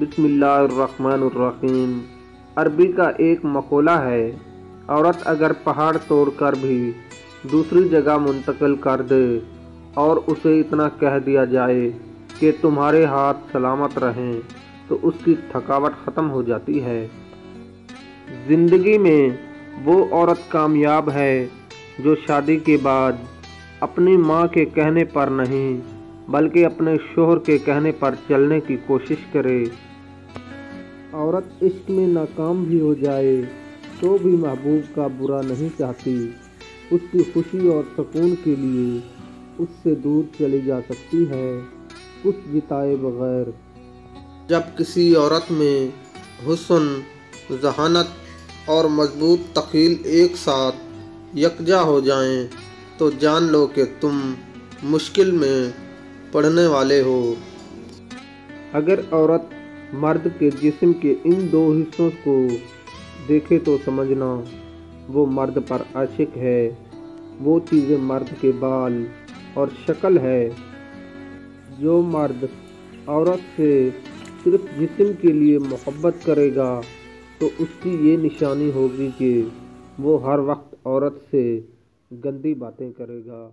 بسم اللہ الرحمن الرحیم۔ عربی کا ایک مقولہ ہے، عورت اگر پہاڑ توڑ کر بھی دوسری جگہ منتقل کر دے اور اسے اتنا کہہ دیا جائے کہ تمہارے ہاتھ سلامت رہیں تو اس کی تھکاوٹ ختم ہو جاتی ہے۔ زندگی میں وہ عورت کامیاب ہے جو شادی کے بعد اپنی ماں کے کہنے پر نہیں بلکہ اپنے شوہر کے کہنے پر چلنے کی کوشش کرے۔ عورت عشق میں ناکام بھی ہو جائے تو بھی محبوب کا برا نہیں چاہتی، اس کی خوشی اور سکون کے لیے اس سے دور چلی جا سکتی ہے کچھ جتائے بغیر۔ جب کسی عورت میں حسن، ذہانت اور مضبوط تخیل ایک ساتھ یکجا ہو جائیں تو جان لو کہ تم مشکل میں پڑنے والے ہو۔ اگر عورت مرد کے جسم کے ان دو حصوں کو دیکھے تو سمجھنا وہ مرد پر عاشق ہے۔ وہ چیزیں مرد کے بال اور شکل ہے۔ جو مرد عورت سے صرف جسم کے لیے محبت کرے گا تو اس کی یہ نشانی ہوگی کہ وہ ہر وقت عورت سے گندی باتیں کرے گا۔